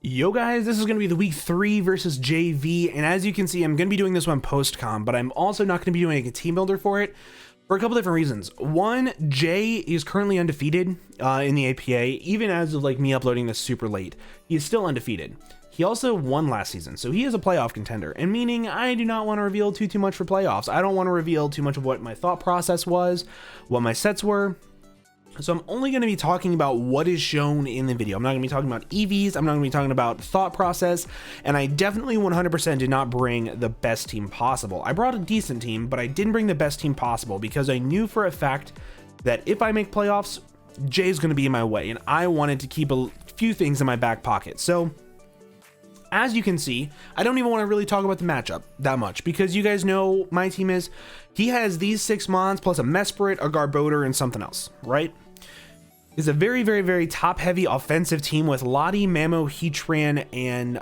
Yo guys, this is going to be the week 3 versus Jayvee, and as you can see, I'm going to be doing this one post-com, but I'm also not going to be doing a team builder for it for a couple different reasons. One, Jay is currently undefeated in the APA, even as of like me uploading this super late. He is still undefeated. He also won last season, so he is a playoff contender, and meaning I do not want to reveal too much for playoffs. I don't want to reveal too much of what my thought process was, what my sets were. So I'm only going to be talking about what is shown in the video. I'm not going to be talking about EVs. I'm not going to be talking about thought process. And I definitely 100% did not bring the best team possible. I brought a decent team, but I didn't bring the best team possible because I knew for a fact that if I make playoffs, Jay's going to be in my way. And I wanted to keep a few things in my back pocket. So as you can see, I don't even want to really talk about the matchup that much because you guys know my team is, he has these 6 mons plus a Mesprit, a Garbodor, and something else, right? Is a very top-heavy offensive team with Lottie, Mamo, Heatran, and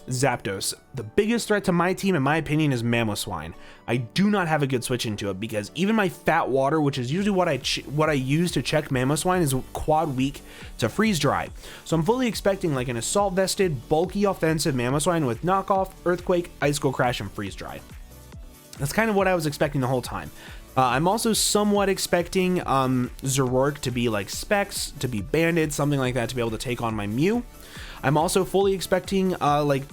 Zapdos. The biggest threat to my team, in my opinion, is Mamoswine. I do not have a good switch into it because even my Fat Water, which is usually what I use to check Mamoswine, is quad weak to Freeze Dry. So I'm fully expecting like an Assault-vested, bulky offensive Mamoswine with Knockoff, Earthquake, Icicle Crash, and Freeze Dry. That's kind of what I was expecting the whole time. I'm also somewhat expecting Zoroark to be like Specs, to be Banded, something like that, to be able to take on my Mew. I'm also fully expecting I'm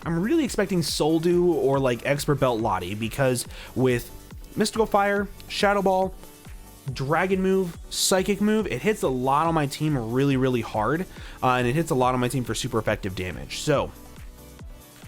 really expecting Soldew or like Expert Belt Lottie, because with Mystical Fire, Shadow Ball, Dragon Move, Psychic Move, it hits a lot on my team really hard, and it hits a lot on my team for super effective damage. So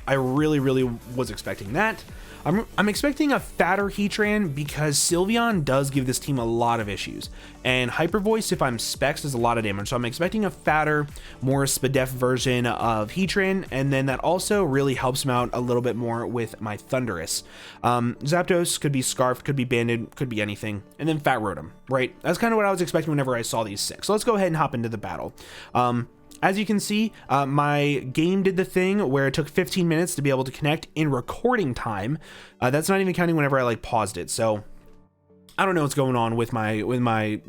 I really was expecting that. I'm expecting a fatter Heatran because Sylveon does give this team a lot of issues, and Hyper Voice, if I'm Specs, does a lot of damage. So I'm expecting a fatter, more Spadef version of Heatran, and then that also really helps him out a little bit more with my Thundurus. Zapdos could be Scarfed, could be Banded, could be anything, and then Fat Rotom, right? That's kind of what I was expecting whenever I saw these 6. So let's go ahead and hop into the battle. As you can see, my game did the thing where it took 15 minutes to be able to connect in recording time. That's not even counting whenever I like paused it. So I don't know what's going on with my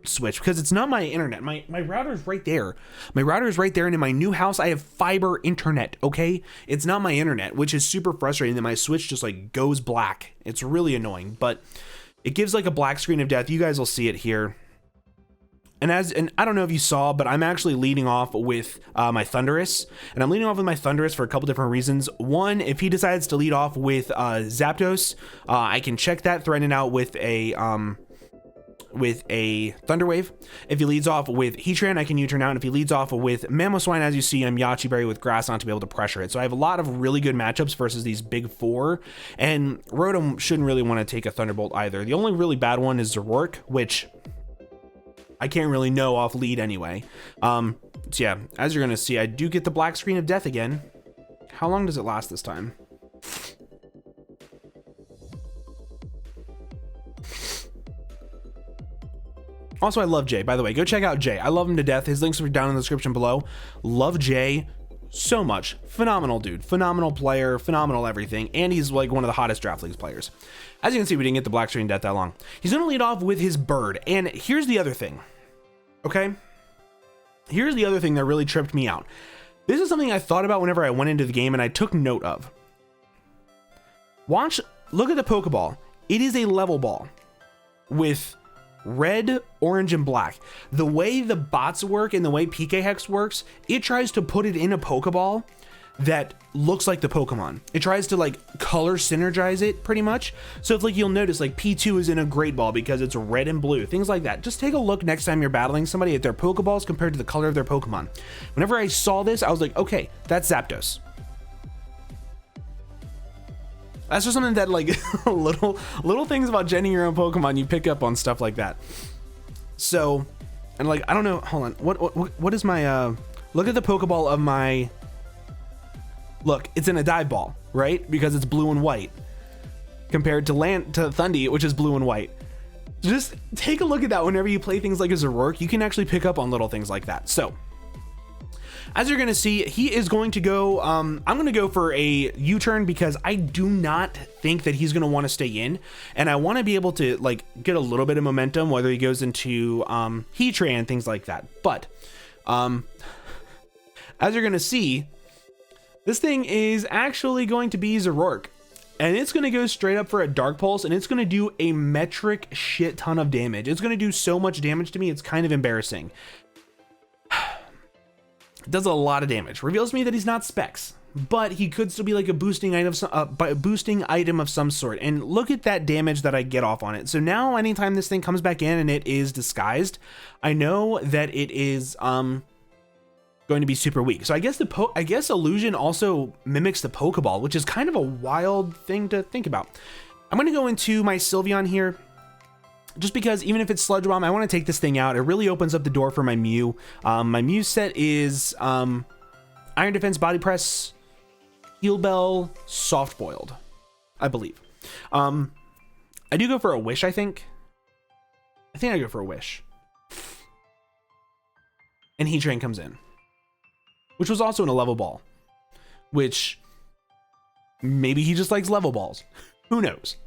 Switch because it's not my internet. My router is right there. My router is right there, and in my new house I have fiber internet. Okay, it's not my internet, which is super frustrating that my Switch just like goes black. It's really annoying, but it gives like a black screen of death. You guys will see it here. And I don't know if you saw, but I'm actually leading off with my Thundurus, and I'm leading off with my Thundurus for a couple different reasons. One, if he decides to lead off with Zapdos, I can check that, threaten it out with a Thunder Wave. If he leads off with Heatran, I can U-turn out. And if he leads off with Mamoswine, as you see, I'm Yache Berry with Grass on to be able to pressure it. So I have a lot of really good matchups versus these big 4, and Rotom shouldn't really want to take a Thunderbolt either. The only really bad one is Zoroark, which I can't really know off lead anyway. So yeah, as you're gonna see, I do get the black screen of death again. How long does it last this time? Also, I love Jay, by the way. Go check out Jay. I love him to death. His links are down in the description below. Love Jay so much. Phenomenal dude, phenomenal player, phenomenal everything, and he's like one of the hottest Draft Leagues players. As you can see, we didn't get the black screen death that long. He's gonna lead off with his bird, and here's the other thing. Okay, here's the other thing that really tripped me out. This is something I thought about whenever I went into the game, and I took note of. Look at the Pokeball. It is a level ball with red, orange, and black. The way the bots work and the way PK Hex works, it tries to put it in a Pokeball that looks like the Pokemon. It tries to like color synergize it pretty much. So if like you'll notice like P2 is in a Great Ball because it's red and blue, things like that. Just take a look next time you're battling somebody at their Pokeballs compared to the color of their Pokemon. Whenever I saw this, I was like, okay, that's Zapdos. That's just something that like little things about genning your own Pokemon, you pick up on stuff like that. So, and like, I don't know, hold on. What is my, look at the Pokeball of my, look, it's in a dive ball, right? Because it's blue and white compared to Thundy, which is blue and white. Just take a look at that whenever you play things like a Zoroark. You can actually pick up on little things like that. So as you're going to see, he is going to go, I'm going to go for a U-turn because I do not think that he's going to want to stay in. And I want to be able to like get a little bit of momentum, whether he goes into Heatran and things like that. But as you're gonna see, this thing is actually going to be Zoroark. And it's going to go straight up for a Dark Pulse, and it's going to do a metric shit ton of damage. It's going to do so much damage to me, it's kind of embarrassing. It does a lot of damage. Reveals to me that he's not Specs, but he could still be like a boosting item of some sort. And look at that damage that I get off on it. So now anytime this thing comes back in and it is disguised, I know that it is going to be super weak. So I guess Illusion also mimics the Pokeball, which is kind of a wild thing to think about. I'm going to go into my Sylveon here, just because even if it's Sludge Bomb, I want to take this thing out. It really opens up the door for my Mew. My Mew set is Iron Defense, Body Press, Heal Bell, Soft Boiled, I believe. I do go for a Wish, I think. I go for a Wish. And Heat Train comes in, which was also in a level ball, which maybe he just likes level balls. Who knows?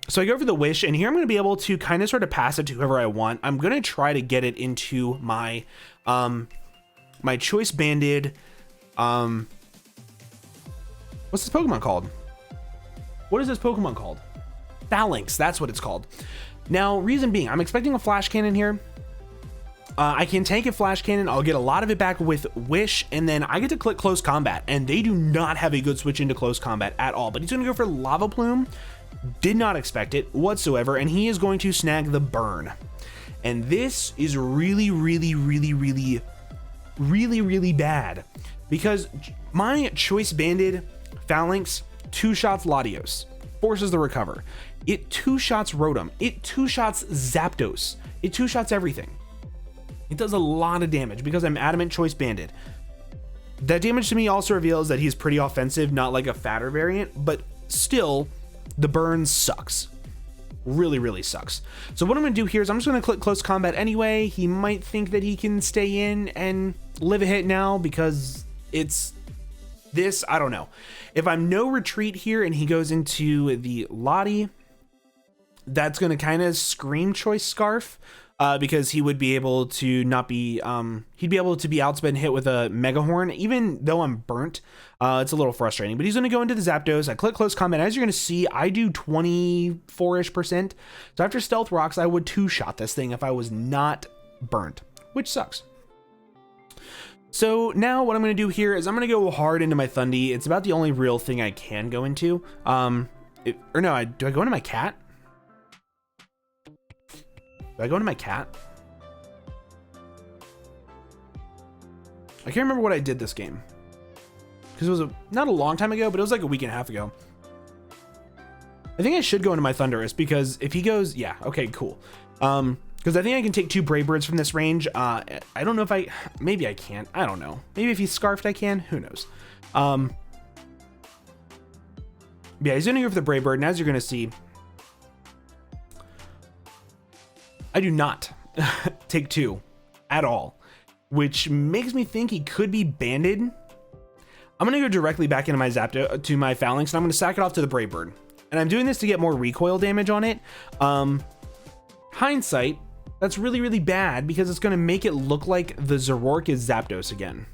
So I go for the Wish, and here I'm going to be able to kind of sort of pass it to whoever I want. I'm going to try to get it into my my Choice Banded. What's this Pokemon called? What is this Pokemon called? Phalanx, that's what it's called. Now, reason being, I'm expecting a Flash Cannon here. I can tank a Flash Cannon. I'll get a lot of it back with Wish, and then I get to click Close Combat, and they do not have a good switch into Close Combat at all. But he's going to go for Lava Plume. Did not expect it whatsoever, and he is going to snag the Burn. And this is really, really, really, really, really, really bad, because my Choice Banded Phalanx 2-shots Latios, forces the Recover. It 2-shots Rotom. It 2-shots Zapdos. It 2-shots everything. It does a lot of damage because I'm Adamant Choice Banded. That damage to me also reveals that he's pretty offensive, not like a fatter variant, but still, the burn sucks. Really, really sucks. So what I'm going to do here is I'm just going to click Close Combat anyway. He might think that he can stay in and live a hit now because it's this. I don't know. If I'm no retreat here and he goes into the Lottie, that's going to kind of scream Choice Scarf. Because he would be able to not be, he'd be able to be outsped and hit with a Mega Horn, even though I'm burnt. It's a little frustrating, but he's going to go into the Zapdos. I click Close Combat. As you're going to see, I do 24-ish%. So after Stealth Rocks, I would 2-shot this thing if I was not burnt, which sucks. So now what I'm going to do here is I'm going to go hard into my Thundy. It's about the only real thing I can go into. Do I go into my Cat? Do I go into my Cat? I can't remember what I did this game, because it was not a long time ago, but it was like a week and a half ago. I think I should go into my Thundurus, because if he goes, yeah, okay, cool. Because I think I can take 2 Brave Birds from this range. I don't know if maybe I can't. I don't know. Maybe if he's Scarfed, I can. Who knows? Yeah, he's gonna go for the Brave Bird, and as you're gonna see, I do not take 2 at all, which makes me think he could be banded. I'm going to go directly back into my Zapdos to my Phalanx, and I'm going to sack it off to the Brave Bird. And I'm doing this to get more recoil damage on it. Hindsight, that's really, really bad because it's going to make it look like the Zoroark is Zapdos again,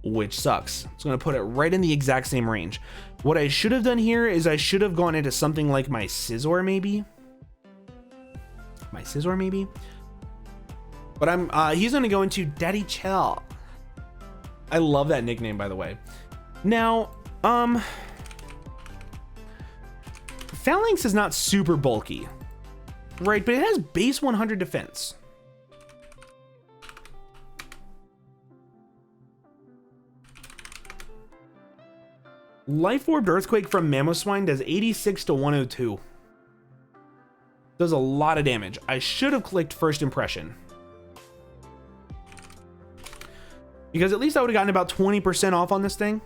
which sucks. It's going to put it right in the exact same range. What I should have done here is I should have gone into something like my Scizor maybe. But he's going to go into Daddy Chill. I love that nickname, by the way. Now, Phalanx is not super bulky, right? But it has base 100 defense. Life Orbed Earthquake from Mamoswine does 86 to 102. Does a lot of damage. I should have clicked First Impression, because at least I would have gotten about 20% off on this thing.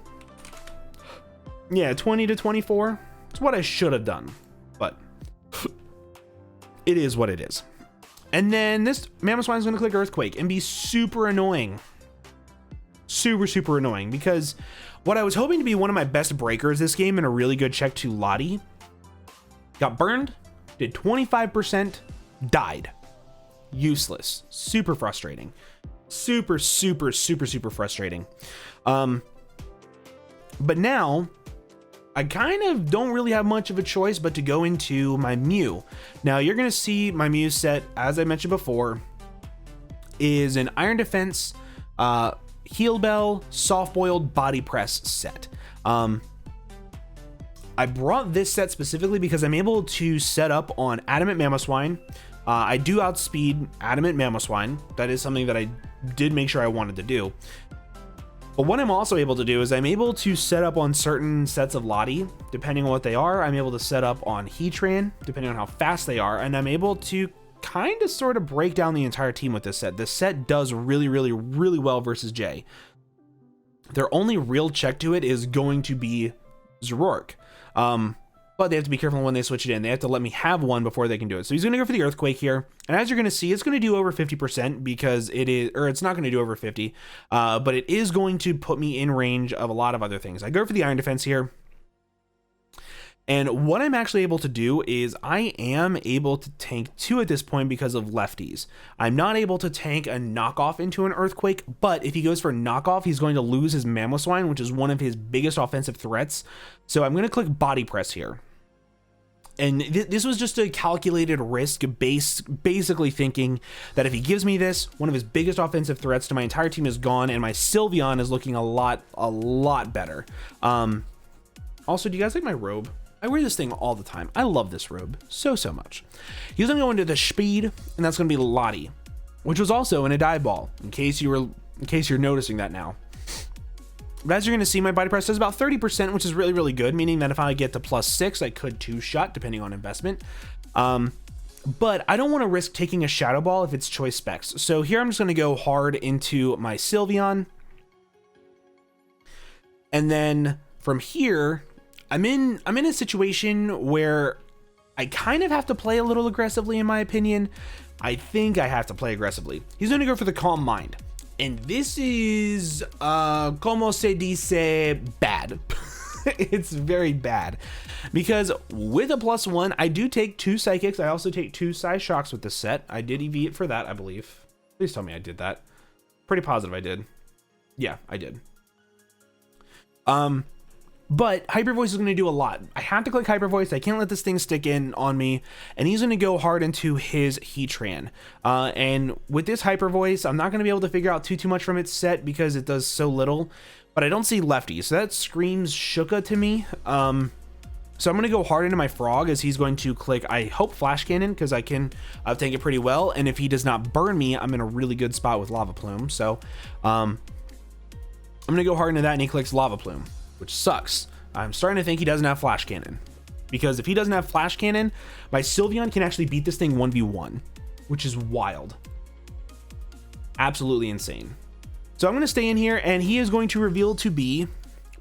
Yeah, 20 to 24. It's what I should have done, but it is what it is. And then this Mamoswine is going to click Earthquake and be super annoying. Super, super annoying, because what I was hoping to be one of my best breakers this game and a really good check to Lottie got burned. Did 25%, died. Useless. Super frustrating. Super, super, super, super frustrating. But now I kind of don't really have much of a choice but to go into my MEW. Now you're going to see my MEW set, as I mentioned before, is an Iron Defense, Heal Bell, Soft Boiled Body Press set. I brought this set specifically because I'm able to set up on Adamant Mamoswine. I do outspeed Adamant Mamoswine. That is something that I did make sure I wanted to do. But what I'm also able to do is I'm able to set up on certain sets of Lottie, depending on what they are. I'm able to set up on Heatran, depending on how fast they are, and I'm able to kind of sort of break down the entire team with this set. This set does really, really, really well versus Jay. Their only real check to it is going to be Zoroark. But they have to be careful when they switch it in. They have to let me have one before they can do it. So he's going to go for the Earthquake here. And as you're going to see, it's going to do over 50% because it is, or it's not going to do over 50, but it is going to put me in range of a lot of other things. I go for the Iron Defense here. And what I'm actually able to do is I am able to tank 2 at this point because of lefties. I'm not able to tank a knockoff into an Earthquake, but if he goes for knockoff, he's going to lose his Mamoswine, which is one of his biggest offensive threats. So I'm going to click Body Press here. And this was just a calculated risk, basically thinking that if he gives me this, one of his biggest offensive threats to my entire team is gone, and my Sylveon is looking a lot better. Also, do you guys like my robe? I wear this thing all the time. I love this robe so much. He's gonna go into the speed, and that's gonna be Lottie, which was also in a dive ball. In case you're noticing that now. But as you're gonna see, my body press does about 30%, which is really, really good. Meaning that if I get to +6, I could 2-shot depending on investment. But I don't want to risk taking a Shadow Ball if it's choice specs. So here I'm just gonna go hard into my Sylveon, and then from here, I'm in a situation where I kind of have to play a little aggressively, in my opinion. I think I have to play aggressively. He's going to go for the Calm Mind. And this is, como se dice, bad. It's very bad. Because with a +1, I do take 2 Psychics. I also take 2 Psy Shocks with this set. I did EV it for that, I believe. Please tell me I did that. Pretty positive I did. Yeah, I did. But Hyper Voice is going to do a lot. I have to click Hyper Voice. I can't let this thing stick in on me. And he's going to go hard into his Heatran. And with this Hyper Voice, I'm not going to be able to figure out too much from its set because it does so little. But I don't see Lefty, so that screams Shuka to me. So I'm going to go hard into my Frog as he's going to click, I hope, Flash Cannon, because I can tank it pretty well. And if he does not burn me, I'm in a really good spot with Lava Plume. So I'm going to go hard into that, and he clicks Lava Plume, which sucks. I'm starting to think he doesn't have Flash Cannon, because if he doesn't have Flash Cannon, my Sylveon can actually beat this thing 1v1, which is wild. Absolutely insane. So I'm going to stay in here, and he is going to reveal to be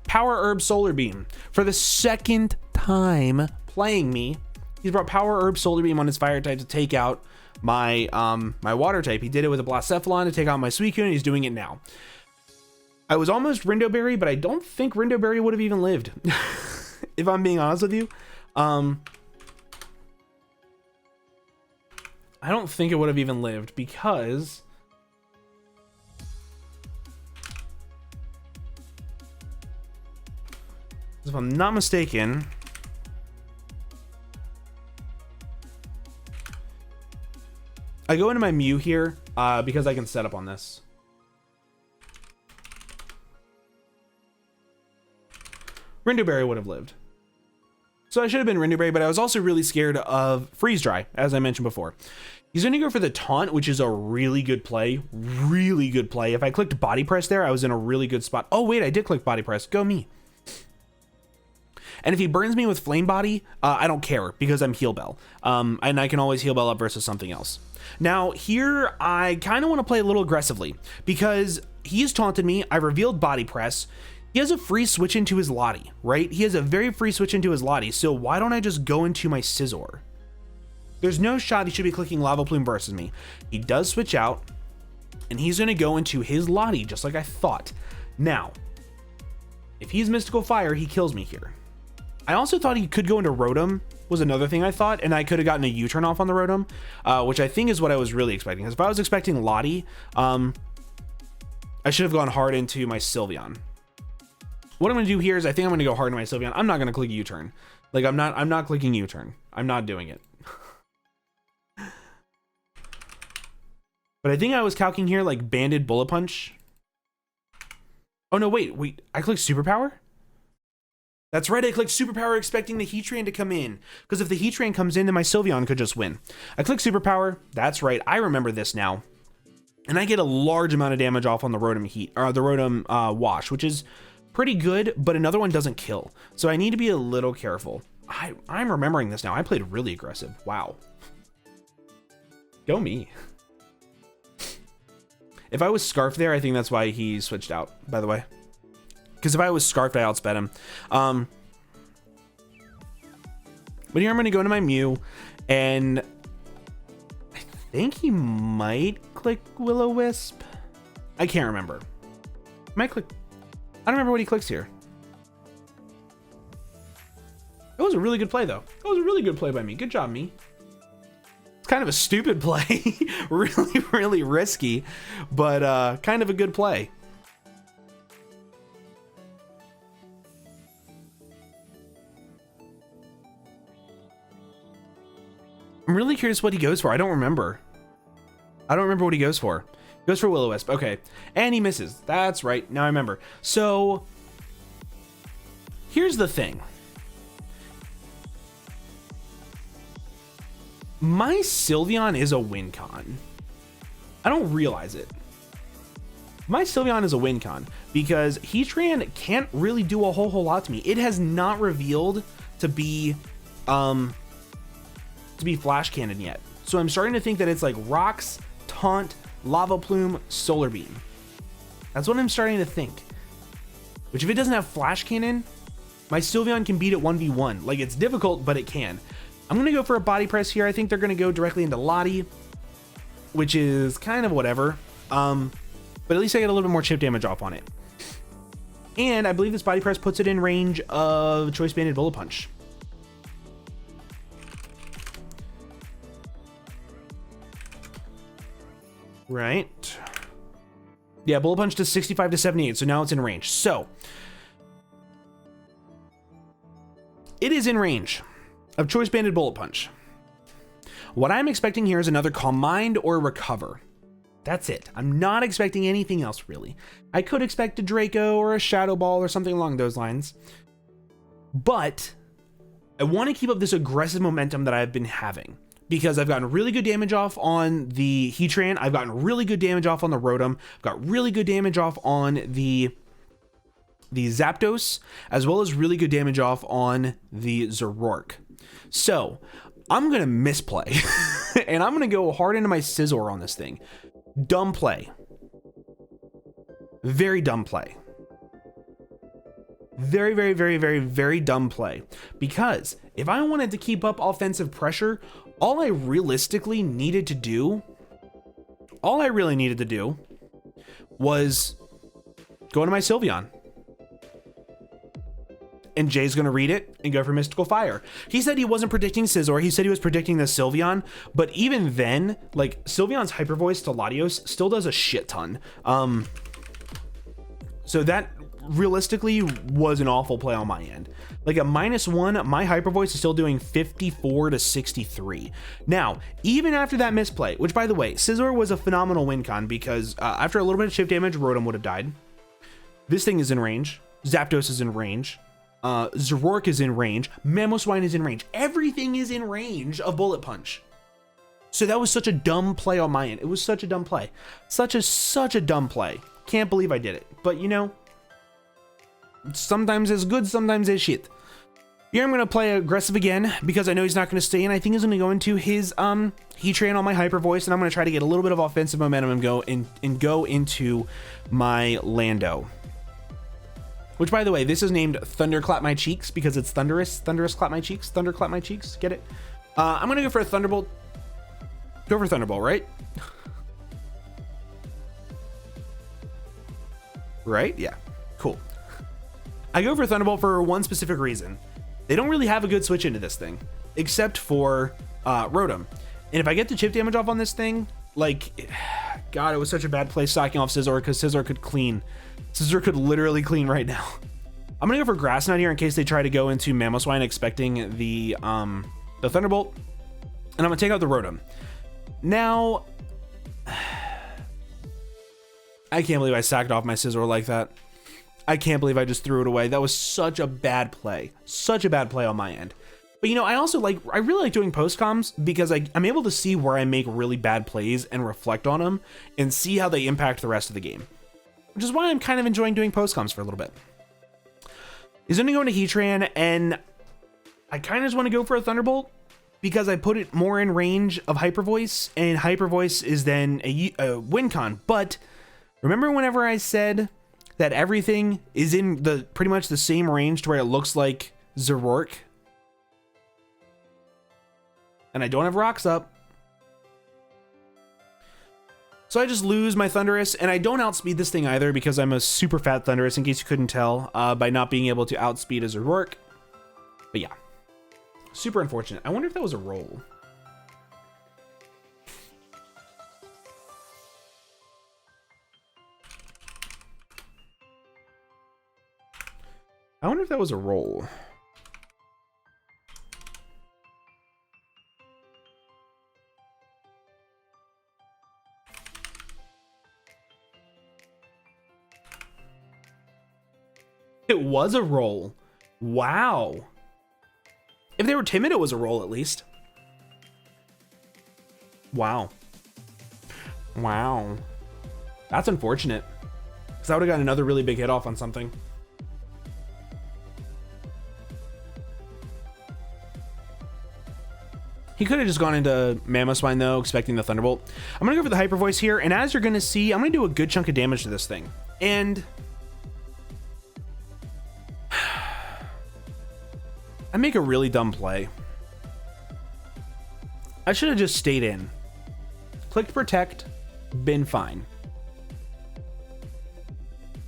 Power Herb Solar Beam. For the second time playing me, he's brought Power Herb Solar Beam on his fire type to take out my my water type. He did it with a Blacephalon to take out my Suicune, and he's doing it now. I was almost Rindoberry, but I don't think Rindoberry would have even lived. If I'm being honest with you. I don't think it would have even lived because if I'm not mistaken, I go into my MEW here because I can set up on this. Rindoberry would have lived. So I should have been Rindoberry, but I was also really scared of Freeze Dry, as I mentioned before. He's going to go for the Taunt, which is a really good play. Really good play. If I clicked Body Press there, I was in a really good spot. Oh, wait, I did click Body Press. Go me. And if he burns me with Flame Body, I don't care because I'm Heal Bell. And I can always Heal Bell up versus something else. Now, here, I kind of want to play a little aggressively because he has taunted me. I revealed Body Press. He has a free switch into his Lottie, right? He has a very free switch into his Lottie, so why don't I just go into my Scizor? There's no shot he should be clicking Lava Plume versus me. He does switch out, and he's going to go into his Lottie, just like I thought. Now, if he's Mystical Fire, he kills me here. I also thought he could go into Rotom, was another thing I thought, and I could have gotten a U-turn off on the Rotom, which I think is what I was really expecting. Because if I was expecting Lottie, I should have gone hard into my Sylveon. What I'm going to do here is I think I'm going to go hard into my Sylveon. I'm not going to click U-turn. Like I'm not clicking U-turn. I'm not doing it. But I think I was calcing here like Banded Bullet Punch. Oh no, wait, I clicked Superpower? That's right, I clicked Superpower expecting the Heatran to come in. Because if the Heatran comes in, then my Sylveon could just win. I clicked Superpower, that's right, I remember this now. And I get a large amount of damage off on the Rotom the Rotom Wash, which is pretty good, but another one doesn't kill. So I need to be a little careful. I'm remembering this now, I played really aggressive, wow. Go me. If I was Scarf there, I think that's why he switched out, by the way. Because if I was Scarfed, I outsped him. But here I'm going to go into my Mew, and I think he might click Will-O-Wisp. I can't remember. Might click. I don't remember what he clicks here. That was a really good play, though. That was a really good play by me. Good job, me. It's kind of a stupid play. Really, really risky, but kind of a good play. I'm really curious what he goes for. I don't remember. I don't remember what he goes for. He goes for Will-O-Wisp. Okay. And he misses. That's right. Now I remember. So here's the thing. My Sylveon is a win con. I don't realize it. My Sylveon is a win con because Heatran can't really do a whole lot to me. It has not revealed to be Flash Cannon yet. So I'm starting to think that it's like Rocks, Taunt, Lava Plume, Solar Beam. That's what I'm starting to think. Which if it doesn't have Flash Cannon, my Sylveon can beat it 1v1. Like it's difficult, but it can. I'm going to go for a body press here. I think they're going to go directly into Lottie, which is kind of whatever. But at least I get a little bit more chip damage off on it. And I believe this body press puts it in range of Choice Banded Bullet Punch. Right. Yeah, Bullet Punch to 65 to 78, so now it's in range. So it is in range of Choice Banded Bullet Punch. What I'm expecting here is another Calm Mind or Recover. That's it. I'm not expecting anything else, really. I could expect a Draco or a Shadow Ball or something along those lines. But I want to keep up this aggressive momentum that I've been having. Because I've gotten really good damage off on the Heatran. I've gotten really good damage off on the Rotom. I've got really good damage off on the Zapdos, as well as really good damage off on the Zoroark. So I'm going to misplay. And I'm going to go hard into my Scizor on this thing. Dumb play. Very dumb play. Very, very, very, very, very dumb play. Because if I wanted to keep up offensive pressure, all I realistically needed to do, all I really needed to do was go into my Sylveon. And Jay's going to read it and go for Mystical Fire. He said he wasn't predicting Scizor. He said he was predicting the Sylveon. But even then, like, Sylveon's Hyper Voice to Latios still does a shit ton. So that realistically was an awful play on my end. Like a -1, my Hyper Voice is still doing 54 to 63. Now, even after that misplay, which by the way, Scizor was a phenomenal win con because after a little bit of chip damage, Rotom would have died. This thing is in range. Zapdos is in range. Zoroark is in range. Mamoswine is in range. Everything is in range of Bullet Punch. So that was such a dumb play on my end. It was such a dumb play. Such a dumb play. Can't believe I did it. But you know, sometimes it's good, sometimes it's shit. Here I'm going to play aggressive again because I know he's not going to stay in. I think he's going to go into his Heatran on my Hyper Voice, and I'm going to try to get a little bit of offensive momentum and go into my Lando. Which, by the way, this is named Thunderclap My Cheeks because it's thunderous. Thunderous clap my cheeks. Thunderclap my cheeks. Get it? I'm going to go for a Thunderbolt. Go for Thunderbolt, right? Right? Yeah. Cool. I go for Thunderbolt for one specific reason. They don't really have a good switch into this thing, except for Rotom. And if I get the chip damage off on this thing, like, God, it was such a bad play stocking off Scizor because Scizor could clean. Scizor could literally clean right now. I'm gonna go for Grass Knot here in case they try to go into Mamoswine expecting the Thunderbolt. And I'm gonna take out the Rotom. Now, I can't believe I sacked off my Scizor like that. I can't believe I just threw it away. That was such a bad play. Such a bad play on my end. But you know, I really like doing post-coms because I'm able to see where I make really bad plays and reflect on them and see how they impact the rest of the game. Which is why I'm kind of enjoying doing post-coms for a little bit. He's gonna go into Heatran, and I kind of just want to go for a Thunderbolt because I put it more in range of Hyper Voice, and Hyper Voice is then a win con. But remember whenever I said that everything is in the pretty much the same range to where it looks like Zoroark? And I don't have rocks up. So I just lose my Thundurus, and I don't outspeed this thing either because I'm a super fat Thundurus, in case you couldn't tell, by not being able to outspeed a Zoroark. But yeah, super unfortunate. I wonder if that was a roll. I wonder if that was a roll. It was a roll. Wow. If they were timid, it was a roll at least. Wow. Wow. That's unfortunate. Because I would have gotten another really big hit off on something. He could have just gone into Mamoswine though, expecting the Thunderbolt. I'm going to go for the Hyper Voice here, and as you're going to see, I'm going to do a good chunk of damage to this thing. And I make a really dumb play. I should have just stayed in. Clicked Protect, been fine.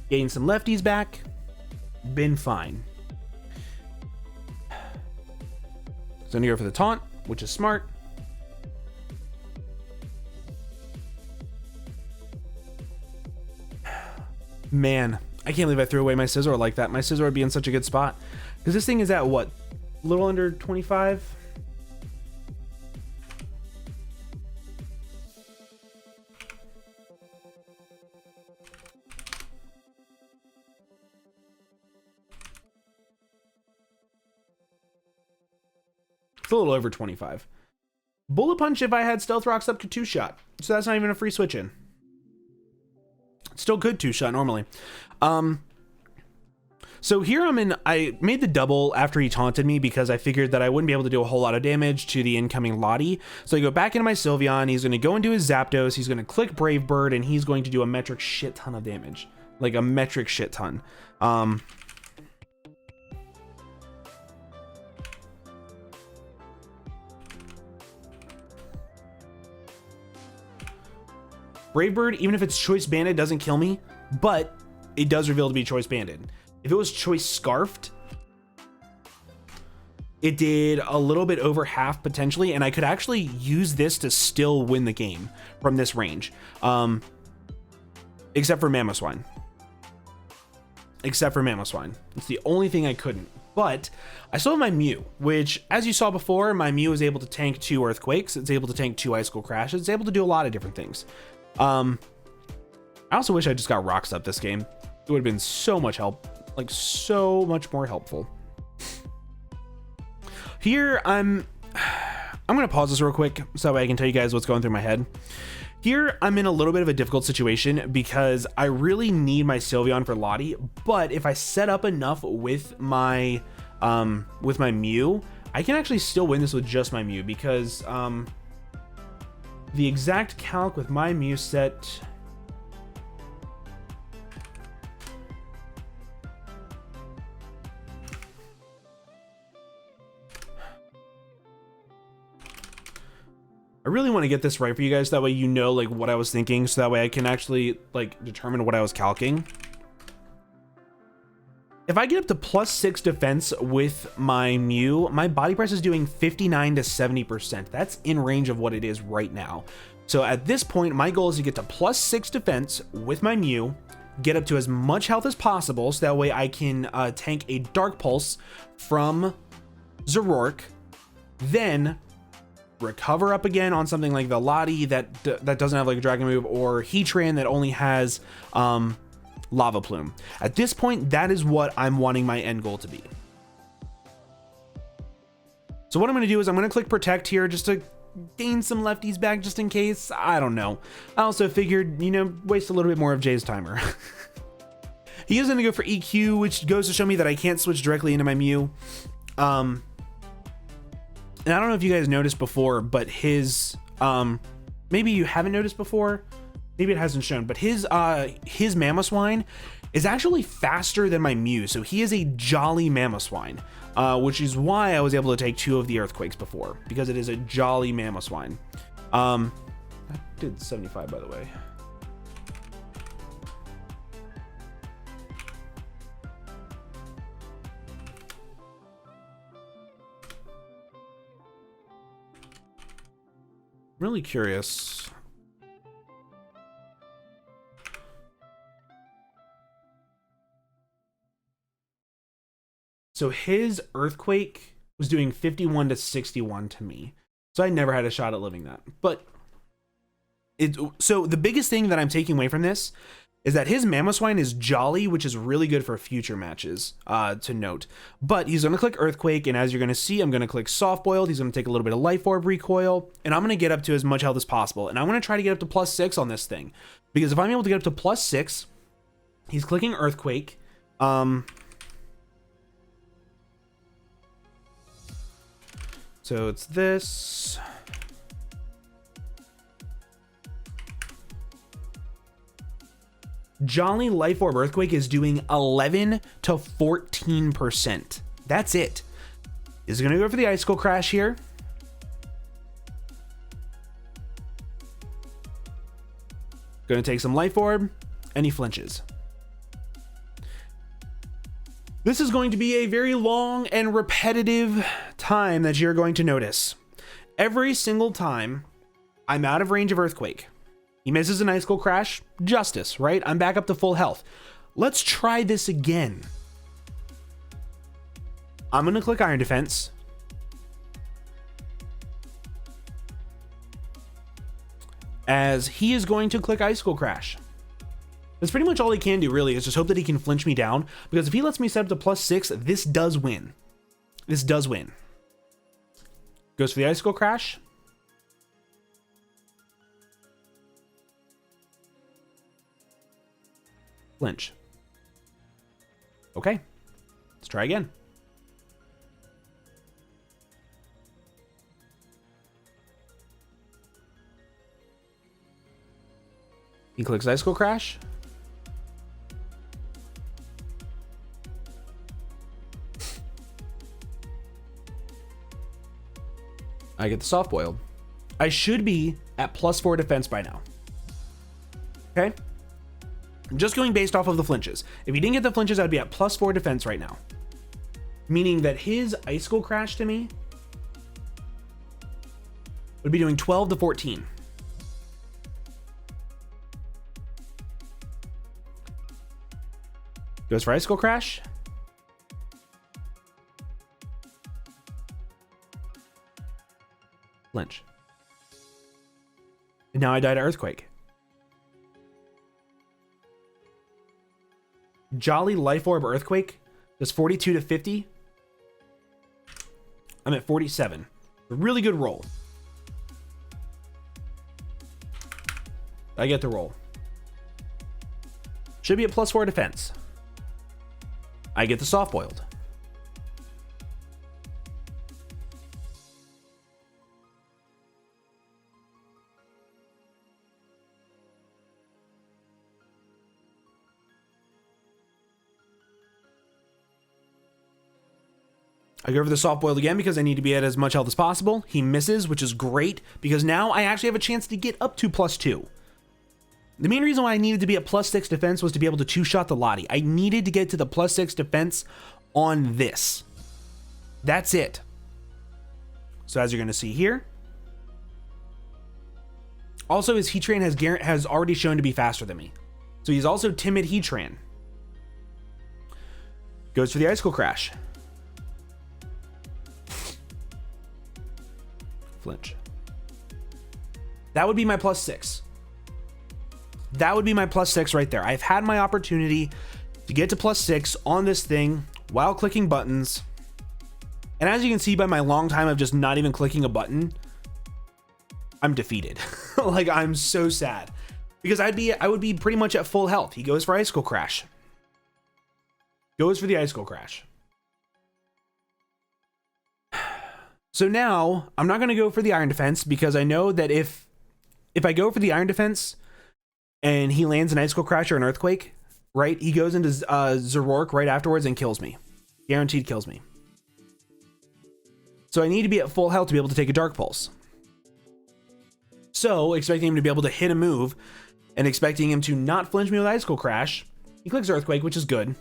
Gained some lefties back, been fine. So I'm going to go for the Taunt, which is smart. Man, I can't believe I threw away my Scizor like that. My Scizor would be in such a good spot. Because this thing is at what? A little under 25? It's a little over 25. Bullet Punch, if I had Stealth Rocks up to 2-shot. So that's not even a free switch in. Still good 2-shot normally. So here I made the double after he taunted me because I figured that I wouldn't be able to do a whole lot of damage to the incoming Lottie. So I go back into my Sylveon, he's going to go into his Zapdos, he's going to click Brave Bird, and he's going to do a metric shit ton of damage. Like a metric shit ton. Brave Bird, even if it's Choice Banded, doesn't kill me, but it does reveal to be Choice Banded. If it was Choice Scarfed, it did a little bit over half potentially, and I could actually use this to still win the game from this range. Except for Mamoswine. Except for Mamoswine. It's the only thing I couldn't. But I still have my Mew, which, as you saw before, my Mew is able to tank 2 Earthquakes. It's able to tank 2 Icicle Crashes. It's able to do a lot of different things. I also wish I just got Rocks up this game. It would have been so much help. Like, so much more helpful. Here, I'm going to pause this real quick so that way I can tell you guys what's going through my head. Here, I'm in a little bit of a difficult situation because I really need my Sylveon for Lottie, but if I set up enough with my Mew, I can actually still win this with just my Mew because the exact calc with my Mew set... I really want to get this right for you guys, that way you know like what I was thinking, so that way I can actually like determine what I was calcing. If I get up to +6 defense with my Mew, my body press is doing 59 to 70%. That's in range of what it is right now. So at this point, my goal is to get to +6 defense with my Mew, get up to as much health as possible, so that way I can tank a Dark Pulse from Zoroark, then recover up again on something like the Lottie that doesn't have like a dragon move, or Heatran that only has Lava Plume. At this point, that is what I'm wanting my end goal to be. So what I'm going to do is I'm going to click Protect here just to gain some lefties back, just in case. I don't know. I also figured, you know, waste a little bit more of Jay's timer. He is going to go for EQ, which goes to show me that I can't switch directly into my Mew. And I don't know if you guys noticed before, but his, maybe you haven't noticed before, maybe it hasn't shown, but his Mamoswine is actually faster than my Mew. So he is a jolly Mamoswine, which is why I was able to take 2 of the Earthquakes before, because it is a jolly Mamoswine. I did 75, by the way. Really curious. So his Earthquake was doing 51 to 61 to me. So I never had a shot at living that. But so the biggest thing that I'm taking away from this is that his Mamoswine is jolly, which is really good for future matches, to note. But he's going to click Earthquake, and as you're going to see, I'm going to click Soft Boiled. He's going to take a little bit of Life Orb recoil, and I'm going to get up to as much health as possible. And I'm going to try to get up to +6 on this thing, because if I'm able to get up to +6, he's clicking Earthquake. So it's this. Jolly Life Orb Earthquake is doing 11 to 14%. That's it. Is going to go for the Icicle Crash here. Going to take some Life Orb, and he flinches. This is going to be a very long and repetitive time that you're going to notice. Every single time I'm out of range of Earthquake, he misses an Icicle Crash, justice, right? I'm back up to full health. Let's try this again. I'm going to click Iron Defense. As he is going to click Icicle Crash. That's pretty much all he can do, really, is just hope that he can flinch me down, because if he lets me set up to +6, this does win. This does win. Goes for the Icicle Crash. Flinch. Okay, let's try again. He clicks Icicle Crash. I get the Soft Boiled. I should be at +4 defense by now. Okay? I'm just going based off of the flinches. If he didn't get the flinches, I'd be at +4 defense right now. Meaning that his Icicle Crash to me would be doing 12 to 14. Goes for Icicle Crash. Flinch. And now I die to Earthquake. Jolly Life Orb Earthquake does 42 to 50. I'm at 47. A really good roll. I get the roll. Should be at +4 defense. I get the Soft Boiled. I go over the Soft Boiled again because I need to be at as much health as possible. He misses, which is great, because now I actually have a chance to get up to +2. The main reason why I needed to be at +6 defense was to be able to two-shot the Lottie. I needed to get to the +6 defense on this. That's it. So as you're going to see here, Also, his Heatran has already shown to be faster than me. So he's also timid Heatran. Goes for the Icicle Crash. Flinch. That would be my +6. That would be my +6 right there. I've had my opportunity to get to +6 on this thing while clicking buttons. And as you can see by my long time of just not even clicking a button, I'm defeated. Like, I'm so sad because I would be pretty much at full health. He goes for Icicle Crash. Goes for the Icicle Crash. So now I'm not going to go for the Iron Defense because I know that if I go for the Iron Defense and he lands an Icicle Crash or an Earthquake, right? He goes into Zoroark right afterwards and kills me. Guaranteed kills me. So I need to be at full health to be able to take a Dark Pulse. So expecting him to be able to hit a move and expecting him to not flinch me with Icicle Crash, he clicks Earthquake, which is good.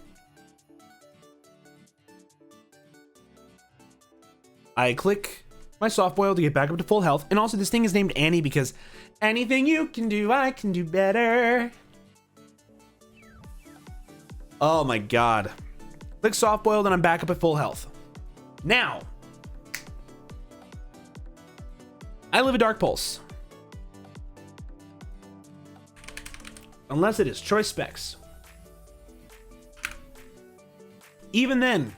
I click my Soft Boil to get back up to full health. And also this thing is named Annie because anything you can do, I can do better. Oh my God. Click Soft Boil, then I'm back up at full health. Now, I live a Dark Pulse. Unless it is Choice Specs. Even then,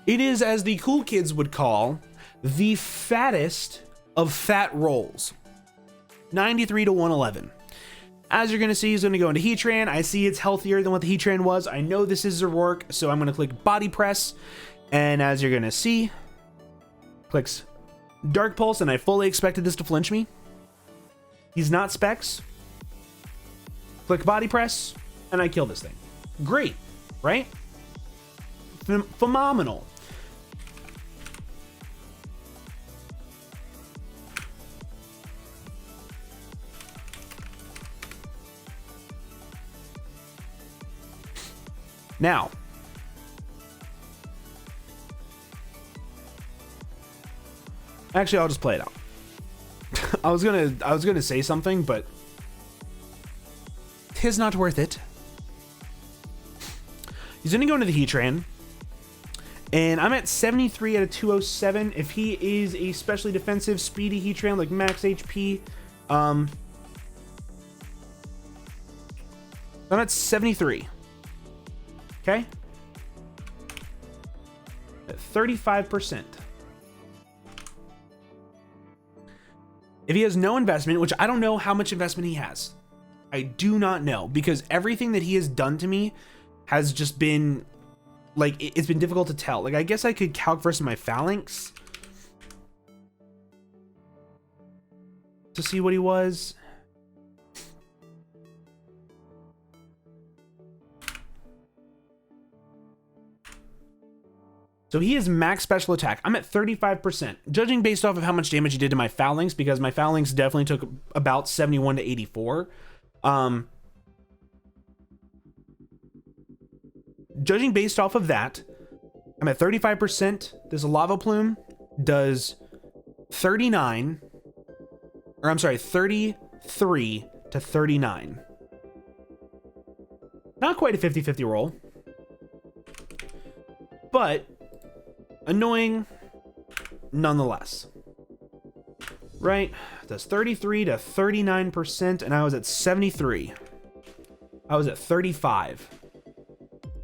it is, as the cool kids would call, the fattest of fat rolls. 93 to 111. As you're going to see, he's going to go into Heatran. I see it's healthier than what the Heatran was. I know this is Zoroark, so I'm going to click Body Press. And as you're going to see, clicks Dark Pulse, and I fully expected this to flinch me. He's not Specs. Click Body Press, and I kill this thing. Great, right? Phenomenal. Now, actually, I'll just play it out. I was gonna say something, but tis not worth it. He's gonna go into the Heatran, and I'm at 73 out of 207. If he is a specially defensive, speedy Heatran like max HP, I'm at 73. Okay, at 35%. If he has no investment, which I don't know how much investment he has, I do not know, because everything that he has done to me has just been like, it's been difficult to tell. Like, I guess I could calc versus my Phalanx to see what he was. So he is max special attack. I'm at 35%, judging based off of how much damage he did to my Phalanx, because my Phalanx definitely took about 71 to 84. Judging based off of that, I'm at 35%. This Lava Plume does 33 to 39. Not quite a 50-50 roll, but annoying nonetheless. Right? That's 33 to 39%, and I was at 73. I was at 35.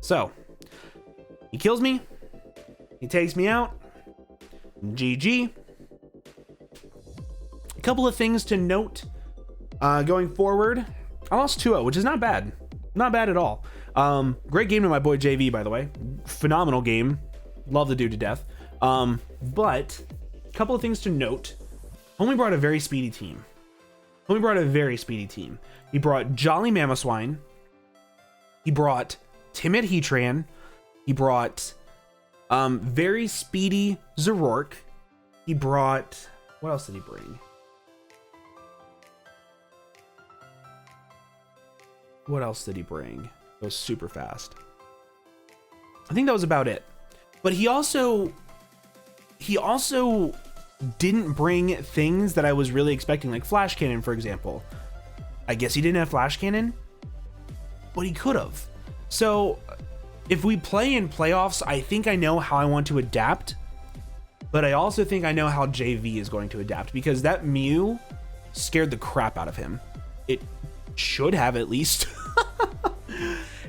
So, he kills me. He takes me out. GG. A couple of things to note going forward. I lost 2-0, which is not bad. Not bad at all. Great game to my boy Jayvee, by the way. Phenomenal game. Love the dude to death. But a couple of things to note. Homie brought a very speedy team. He brought Jolly Mamoswine. He brought Timid Heatran. He brought very speedy Zoroark. He brought... what else did he bring? What else did he bring? It was super fast. I think that was about it. But he also didn't bring things that I was really expecting, like Flash Cannon, for example. I guess he didn't have Flash Cannon, but he could have. So if we play in playoffs, I think I know how I want to adapt, but I also think I know how Jayvee is going to adapt, because that Mew scared the crap out of him. It should have, at least.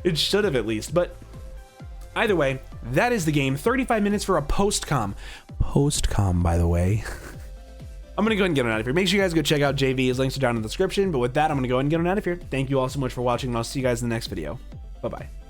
It should have, at least. But either way, that is the game. 35 minutes for a post-com. Post-com, by the way. I'm going to go ahead and get on out of here. Make sure you guys go check out Jayvee. His links are down in the description. But with that, I'm going to go ahead and get on out of here. Thank you all so much for watching, and I'll see you guys in the next video. Bye-bye.